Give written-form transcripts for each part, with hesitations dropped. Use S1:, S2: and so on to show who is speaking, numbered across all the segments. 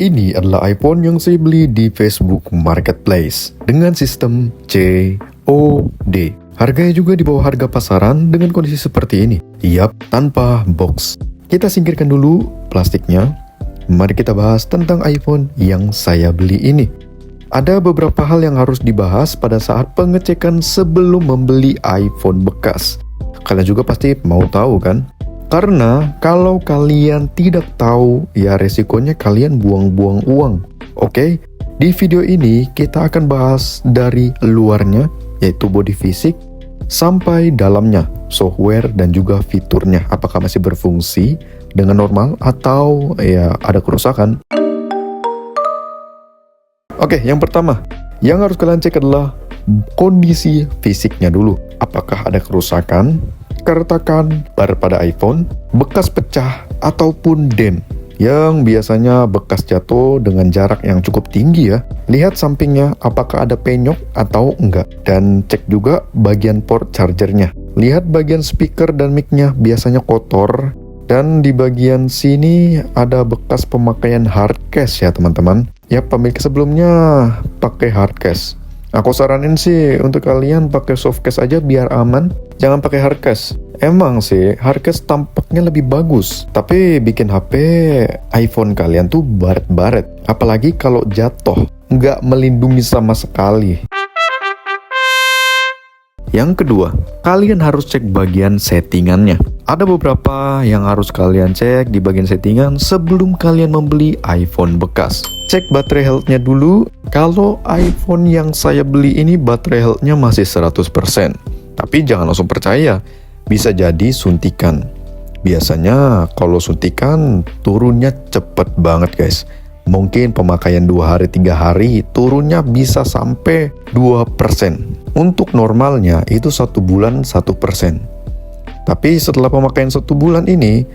S1: Ini adalah iPhone yang saya beli di Facebook Marketplace dengan sistem COD. Harganya juga di bawah harga pasaran dengan kondisi seperti ini. Yap, tanpa box. Kita singkirkan dulu plastiknya. Mari kita bahas tentang iPhone yang saya beli ini. Ada beberapa hal yang harus dibahas pada saat pengecekan sebelum membeli iPhone bekas. Kalian juga pasti mau tahu kan? Karena kalau kalian tidak tahu, ya resikonya kalian buang-buang uang. Oke, di video ini kita akan bahas dari luarnya, yaitu bodi fisik, sampai dalamnya, software dan juga fiturnya. Apakah masih berfungsi dengan normal atau ya ada kerusakan? Oke, yang pertama, yang harus kalian cek adalah kondisi fisiknya dulu. Apakah ada kerusakan, keretakan pada iPhone, bekas pecah, ataupun dent yang biasanya bekas jatuh dengan jarak yang cukup tinggi ya. Lihat sampingnya apakah ada penyok atau enggak. Dan cek juga bagian port chargernya. Lihat bagian speaker dan mic-nya biasanya kotor. Dan di bagian sini ada bekas pemakaian hard case ya teman-teman. Ya, pemilik sebelumnya pakai hard case. Aku saranin sih untuk kalian pakai soft case aja biar aman. Jangan pakai hard case. Emang sih hard case tampaknya lebih bagus, tapi bikin HP iPhone kalian tuh baret-baret. Apalagi kalau jatuh, nggak melindungi sama sekali. Yang kedua, kalian harus cek bagian settingannya. Ada beberapa yang harus kalian cek di bagian settingan sebelum kalian membeli iPhone bekas. Cek baterai health-nya dulu. Kalau iPhone yang saya beli ini baterai health-nya masih 100%. Tapi jangan langsung percaya, bisa jadi suntikan. Biasanya kalau suntikan turunnya cepet banget guys. Mungkin pemakaian 2 hari 3 hari turunnya bisa sampai 2%. Untuk normalnya itu 1 bulan 1%. Tapi setelah pemakaian 1 bulan ini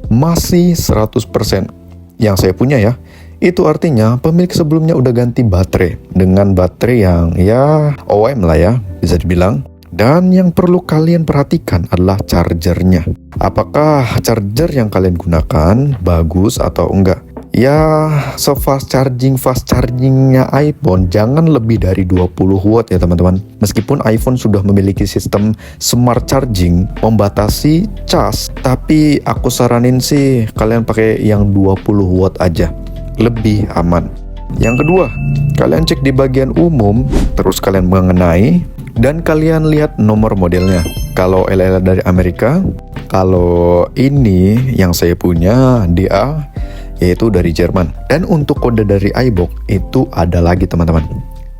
S1: masih 100%. Yang saya punya ya. Itu artinya pemilik sebelumnya udah ganti baterai dengan baterai yang ya OEM lah ya, bisa dibilang. Dan yang perlu kalian perhatikan adalah chargernya. Apakah charger yang kalian gunakan bagus atau enggak? Ya, fast chargingnya iPhone jangan lebih dari 20 watt ya teman-teman. Meskipun iPhone sudah memiliki sistem smart charging membatasi cas, tapi aku saranin sih kalian pakai yang 20 watt aja. Lebih aman. Yang kedua, kalian cek di bagian umum, terus kalian mengenai dan kalian lihat nomor modelnya. Kalau LL dari Amerika, kalau ini yang saya punya DA yaitu dari Jerman. Dan untuk kode dari iBox itu ada lagi teman-teman.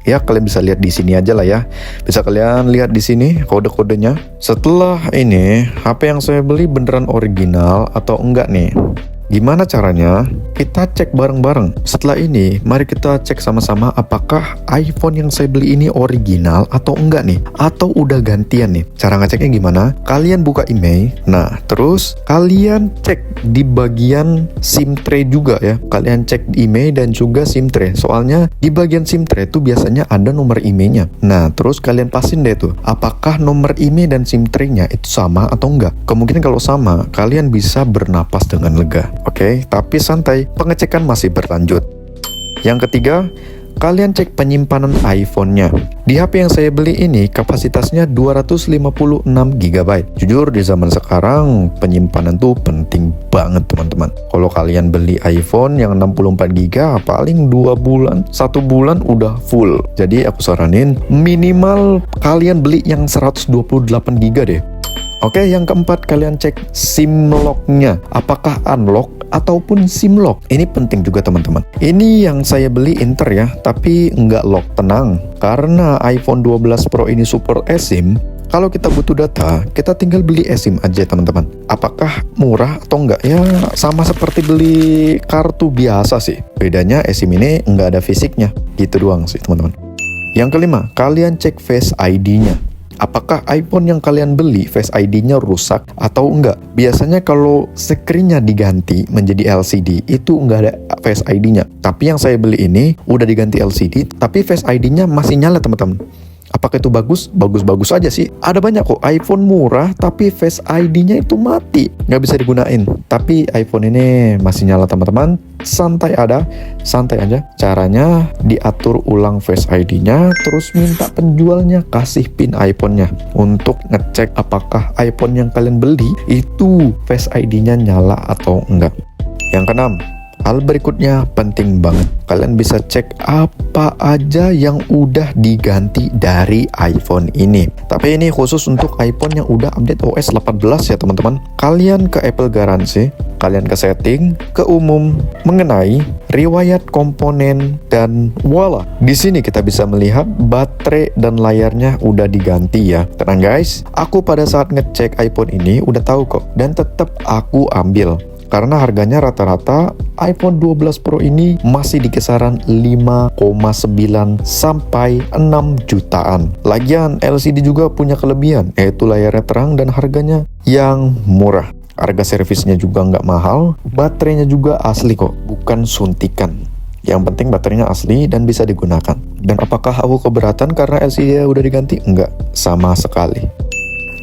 S1: Ya, kalian bisa lihat di sini aja lah ya. Bisa kalian lihat di sini kode-kodenya. Setelah ini, HP yang saya beli beneran original atau enggak nih? Gimana caranya? Kita cek bareng-bareng. Setelah ini, mari kita cek sama-sama apakah iPhone yang saya beli ini original atau enggak nih? Atau udah gantian nih? Cara ngeceknya gimana? Kalian buka email. Nah, terus kalian cek di bagian SIM tray juga ya. Kalian cek email dan juga SIM tray. Soalnya di bagian SIM tray itu biasanya ada nomor emailnya. Nah, terus kalian pasin deh tuh. Apakah nomor email dan SIM tray-nya itu sama atau enggak? Kemungkinan kalau sama, kalian bisa bernapas dengan lega. Oke, tapi santai, pengecekan masih berlanjut. Yang ketiga, kalian cek penyimpanan iPhone-nya. Di HP yang saya beli ini kapasitasnya 256 GB. Jujur di zaman sekarang penyimpanan tuh penting banget teman-teman. Kalau kalian beli iPhone yang 64 GB paling 2 bulan, 1 bulan udah full. Jadi aku saranin minimal kalian beli yang 128 GB deh. Oke, yang keempat kalian cek SIM lock-nya. Apakah unlock ataupun SIM lock? Ini penting juga teman-teman. Ini yang saya beli Inter ya, tapi nggak lock. Tenang, karena iPhone 12 Pro ini support eSIM. Kalau kita butuh data, kita tinggal beli eSIM aja teman-teman. Apakah murah atau enggak? Ya sama seperti beli kartu biasa sih. Bedanya eSIM ini nggak ada fisiknya. Gitu doang sih teman-teman. Yang kelima, kalian cek Face ID-nya. Apakah iPhone yang kalian beli Face ID-nya rusak atau enggak? Biasanya kalau screen-nya diganti menjadi LCD itu enggak ada Face ID-nya. Tapi yang saya beli ini udah diganti LCD tapi Face ID-nya masih nyala teman-teman. Apakah itu bagus? Bagus-bagus aja sih. Ada banyak kok iPhone murah tapi Face ID-nya itu mati, nggak bisa digunain. Tapi iPhone ini masih nyala teman-teman. Santai aja. Caranya diatur ulang Face ID-nya, terus minta penjualnya kasih PIN iPhone-nya untuk ngecek apakah iPhone yang kalian beli itu Face ID-nya nyala atau enggak. Yang keenam, hal berikutnya penting banget. Kalian bisa cek apa aja yang udah diganti dari iPhone ini. Tapi ini khusus untuk iPhone yang udah update OS 18 ya teman-teman. Kalian ke Apple Garansi, kalian ke setting, ke umum, mengenai riwayat komponen, dan voila. Di sini kita bisa melihat baterai dan layarnya udah diganti ya. Tenang guys, aku pada saat ngecek iPhone ini udah tahu kok, dan tetap aku ambil. Karena harganya rata-rata iPhone 12 Pro ini masih di kisaran 5,9 sampai 6 jutaan. Lagian LCD juga punya kelebihan, yaitu layarnya terang dan harganya yang murah. Harga servisnya juga nggak mahal, baterainya juga asli kok, bukan suntikan. Yang penting baterainya asli dan bisa digunakan. Dan apakah aku keberatan karena LCD udah diganti? Enggak, sama sekali.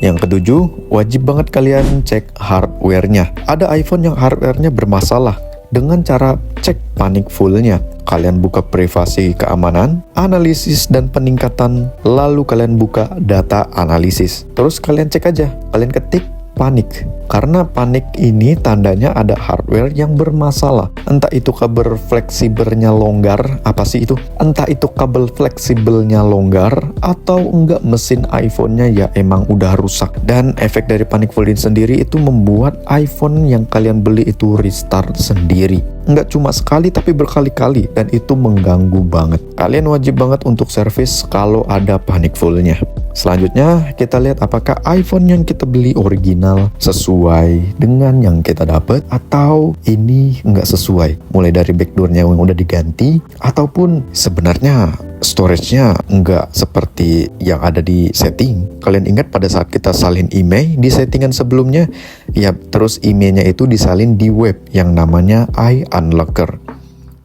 S1: Yang ketujuh, wajib banget kalian cek hardware-nya. Ada iPhone yang hardware-nya bermasalah. Dengan cara cek panik full-nya, kalian buka privasi keamanan, analisis dan peningkatan, lalu kalian buka data analisis. Terus kalian cek aja, kalian ketik panik. Karena panik ini tandanya ada hardware yang bermasalah. Entah itu kabel fleksibelnya longgar, apa sih itu? Entah itu kabel fleksibelnya longgar, atau enggak mesin iPhone-nya ya emang udah rusak. Dan efek dari panik full ini sendiri itu membuat iPhone yang kalian beli itu restart sendiri. Enggak cuma sekali tapi berkali-kali, dan itu mengganggu banget. Kalian wajib banget untuk servis kalau ada panik full-nya. Selanjutnya kita lihat apakah iPhone yang kita beli original sesuai dengan yang kita dapat atau ini nggak sesuai. Mulai dari backdoor-nya yang udah diganti ataupun sebenarnya storage-nya nggak seperti yang ada di setting. Kalian ingat pada saat kita salin email di settingan sebelumnya? Ya, terus emailnya itu disalin di web yang namanya iUnlocker.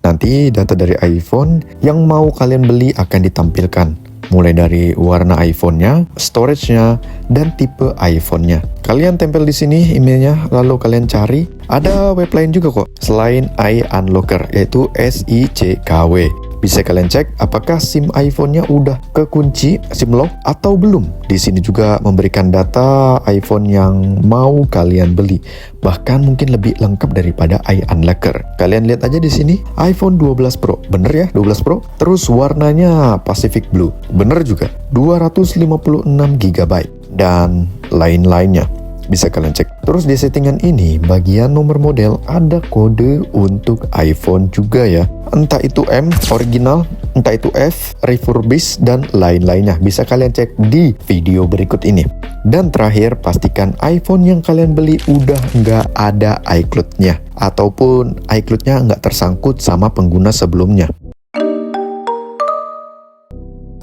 S1: Nanti data dari iPhone yang mau kalian beli akan ditampilkan. Mulai dari warna iPhone-nya, storage-nya, dan tipe iPhone-nya. Kalian tempel di sini emailnya, lalu kalian cari. Ada web lain juga kok, selain iUnlocker, yaitu SICKW. Bisa kalian cek apakah SIM iPhone-nya udah kekunci, SIM lock, atau belum. Di sini juga memberikan data iPhone yang mau kalian beli. Bahkan mungkin lebih lengkap daripada iUnlocker. Kalian lihat aja di sini, iPhone 12 Pro. Bener ya, 12 Pro. Terus warnanya Pacific Blue. Bener juga, 256 GB. Dan lain-lainnya. Bisa kalian cek. Terus di settingan ini, bagian nomor model ada kode untuk iPhone juga ya. Entah itu M, original, entah itu F, refurbished, dan lain-lainnya. Bisa kalian cek di video berikut ini. Dan terakhir, pastikan iPhone yang kalian beli udah nggak ada iCloud-nya. Ataupun iCloud-nya nggak tersangkut sama pengguna sebelumnya.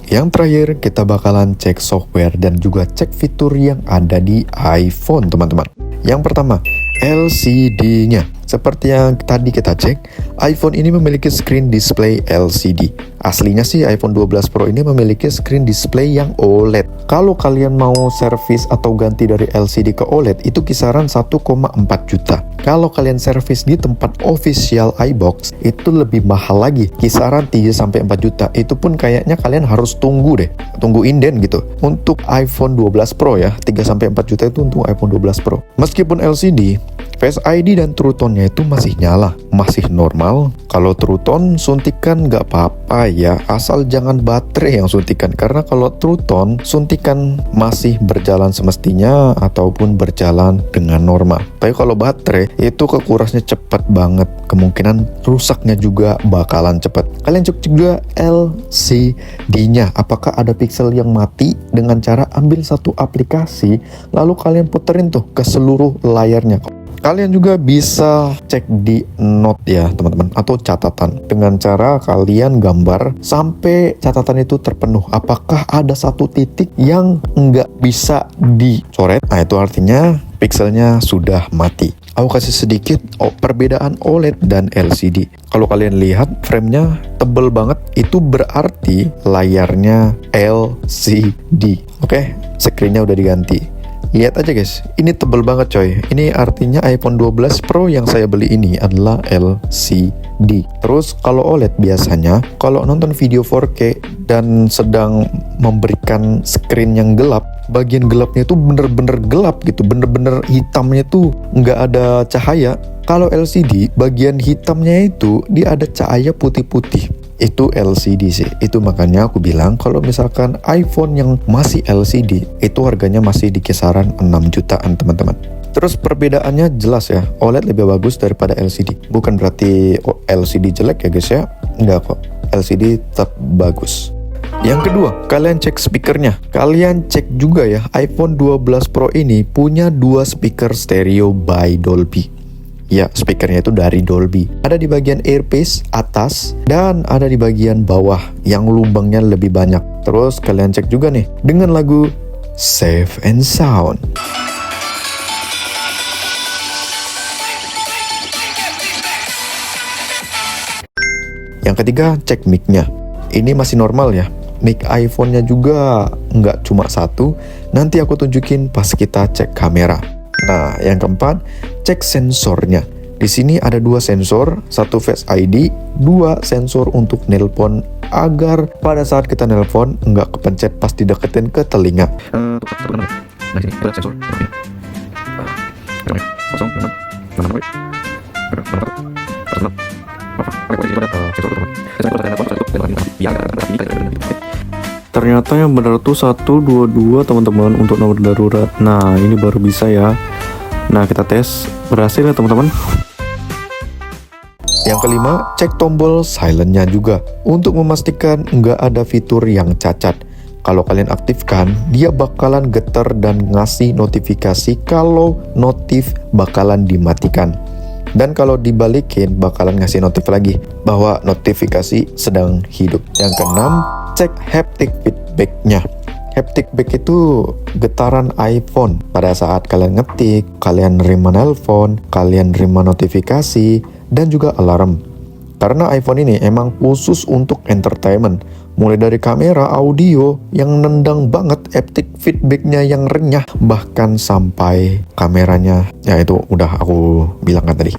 S1: Yang terakhir, kita bakalan cek software dan juga cek fitur yang ada di iPhone, teman-teman. Yang pertama, LCD-nya. Seperti yang tadi kita cek, iPhone ini memiliki screen display LCD. Aslinya sih iPhone 12 Pro ini memiliki screen display yang OLED. Kalau kalian mau servis atau ganti dari LCD ke OLED, itu kisaran 1,4 juta. Kalau kalian servis di tempat official iBox, itu lebih mahal lagi, kisaran 3-4 juta. Itu pun kayaknya kalian harus tunggu deh, tunggu inden gitu. Untuk iPhone 12 Pro ya, 3-4 juta itu untuk iPhone 12 Pro. Meskipun LCD, Face ID dan True Tone-nya itu masih nyala, masih normal. Kalau True Tone suntikan nggak apa-apa ya, asal jangan baterai yang suntikan. Karena kalau True Tone suntikan masih berjalan semestinya ataupun berjalan dengan normal. Tapi kalau baterai itu kekurasnya cepat banget, kemungkinan rusaknya juga bakalan cepat. Kalian cek juga LCD-nya, apakah ada pixel yang mati dengan cara ambil satu aplikasi, lalu kalian puterin tuh ke seluruh layarnya. Kalian juga bisa cek di note ya teman-teman, atau catatan, dengan cara kalian gambar sampai catatan itu terpenuh. Apakah ada satu titik yang nggak bisa dicoret? Nah, itu artinya pixelnya sudah mati. aku kasih sedikit perbedaan OLED dan LCD. Kalau kalian lihat framenya tebel banget, itu berarti layarnya LCD. Oke, screennya udah diganti. Lihat aja guys, ini tebel banget coy. Ini artinya iPhone 12 Pro yang saya beli ini adalah LCD. Terus kalau OLED biasanya kalau nonton video 4K dan sedang memberikan screen yang gelap, bagian gelapnya itu bener-bener gelap gitu, bener-bener hitamnya tuh nggak ada cahaya. Kalau LCD bagian hitamnya itu dia ada cahaya putih-putih. Itu LCD sih. Itu makanya aku bilang kalau misalkan iPhone yang masih LCD itu harganya masih di kisaran 6 jutaan teman-teman. Terus perbedaannya jelas ya, OLED lebih bagus daripada LCD. Bukan berarti LCD jelek ya guys ya, enggak kok, LCD tetap bagus. Yang kedua, kalian cek speakernya. Kalian cek juga ya, iPhone 12 Pro ini punya 2 speaker stereo by Dolby. Ya, speakernya itu dari Dolby. Ada di bagian earpiece atas dan ada di bagian bawah yang lubangnya lebih banyak. Terus kalian cek juga nih dengan lagu Safe and Sound. Yang ketiga, cek mic-nya. Ini masih normal ya. Mic iPhone-nya juga nggak cuma satu. Nanti aku tunjukin pas kita cek kamera. Nah, yang keempat, cek sensornya. Di sini ada 2 sensor, 1 Face ID, 2 sensor untuk nelpon agar pada saat kita nelpon nggak kepencet pas dideketin ke telinga. Ternyata yang benar tuh 122 teman-teman untuk nomor darurat. Nah, ini baru bisa ya. Nah, kita tes, berhasil ya teman-teman. Yang kelima, cek tombol silentnya juga untuk memastikan nggak ada fitur yang cacat. Kalau kalian aktifkan, dia bakalan getar dan ngasih notifikasi kalau notif bakalan dimatikan. Dan kalau dibalikin bakalan ngasih notif lagi bahwa notifikasi sedang hidup. Yang keenam, cek haptic feedback-nya. Haptic feedback itu getaran iPhone pada saat kalian ngetik, kalian nerima nelpon, kalian nerima notifikasi, dan juga alarm. Karena iPhone ini emang khusus untuk entertainment. Mulai dari kamera, audio yang nendang banget, haptic feedback-nya yang renyah, bahkan sampai kameranya, ya itu udah aku bilang kan tadi.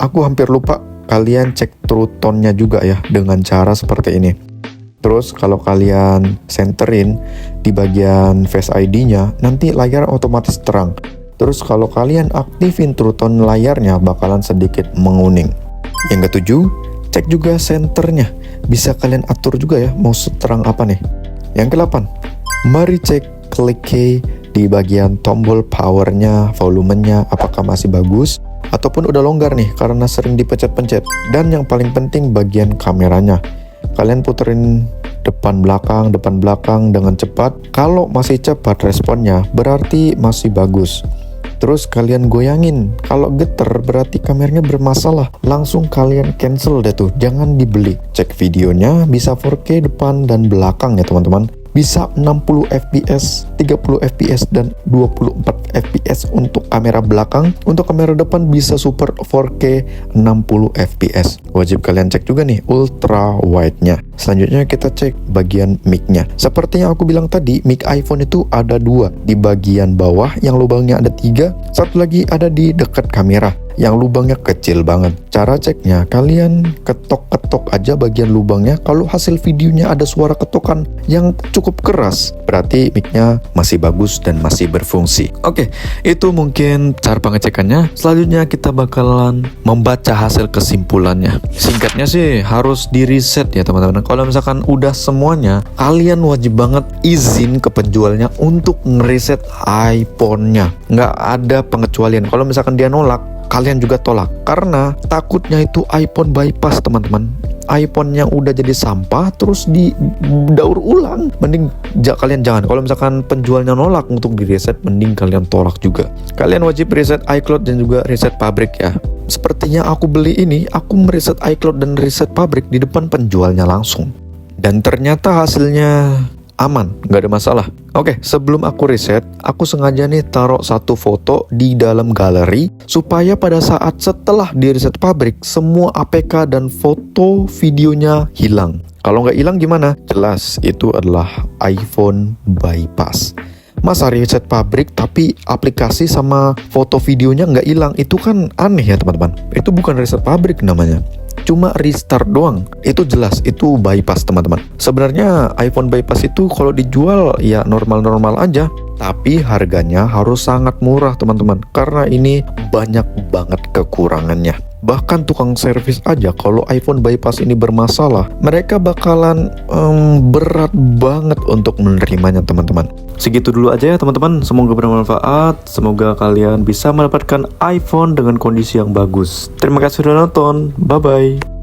S1: Aku hampir lupa, kalian cek true tone-nya juga ya dengan cara seperti ini. Terus kalau kalian centerin di bagian Face ID-nya, nanti layar otomatis terang. Terus kalau kalian aktifin true tone layarnya bakalan sedikit menguning. Yang ketujuh, cek juga senternya. Bisa kalian atur juga ya mau seterang apa nih. Yang kedelapan, mari cek klik key di bagian tombol powernya, volumenya apakah masih bagus ataupun udah longgar nih karena sering dipencet-pencet. Dan yang paling penting bagian kameranya. Kalian puterin depan belakang dengan cepat. Kalau masih cepat responnya berarti masih bagus. Terus kalian goyangin, kalau geter berarti kameranya bermasalah. Langsung kalian cancel deh tuh, jangan dibeli. Cek videonya bisa 4K depan dan belakang ya teman-teman. Bisa 60 fps, 30 fps, dan 24 fps untuk kamera belakang. Untuk kamera depan bisa super 4K 60 fps. Wajib kalian cek juga nih ultra wide-nya. Selanjutnya kita cek bagian mic-nya. Seperti yang aku bilang tadi, mic iPhone itu ada 2. Di bagian bawah yang lubangnya ada 3, satu lagi ada di dekat kamera yang lubangnya kecil banget. Cara ceknya, kalian ketok-ketok aja bagian lubangnya. Kalau hasil videonya ada suara ketokan yang cukup keras, berarti mic-nya masih bagus dan masih berfungsi. Oke, itu mungkin cara pengecekannya. Selanjutnya kita bakalan membaca hasil kesimpulannya. Singkatnya sih harus di reset ya teman-teman. Kalau misalkan udah semuanya, kalian wajib banget izin ke penjualnya untuk ngereset iPhone-nya. Nggak ada pengecualian. Kalau misalkan dia nolak, kalian juga tolak. Karena takutnya itu iPhone bypass teman-teman. iPhone yang udah jadi sampah terus didaur ulang. Mending kalian jangan. Kalau misalkan penjualnya nolak untuk di reset, mending kalian tolak juga. Kalian wajib reset iCloud dan juga reset pabrik ya. Sepertinya aku beli ini, aku mereset iCloud dan reset pabrik di depan penjualnya langsung. Dan ternyata hasilnya aman, nggak ada masalah. Oke, sebelum aku reset, aku sengaja nih taruh satu foto di dalam galeri supaya pada saat setelah di reset pabrik, semua APK dan foto videonya hilang. Kalau nggak hilang gimana? Jelas, itu adalah iPhone bypass. Masa reset pabrik tapi aplikasi sama foto videonya nggak hilang? Itu kan aneh ya teman-teman. Itu bukan reset pabrik namanya, cuma restart doang. Itu jelas, itu bypass teman-teman. Sebenarnya iPhone bypass itu kalau dijual ya normal-normal aja, tapi harganya harus sangat murah teman-teman, karena ini banyak banget kekurangannya. Bahkan tukang servis aja kalau iPhone bypass ini bermasalah, mereka bakalan berat banget untuk menerimanya teman-teman. Segitu dulu aja ya teman-teman, semoga bermanfaat. Semoga kalian bisa mendapatkan iPhone dengan kondisi yang bagus. Terima kasih sudah nonton, bye-bye.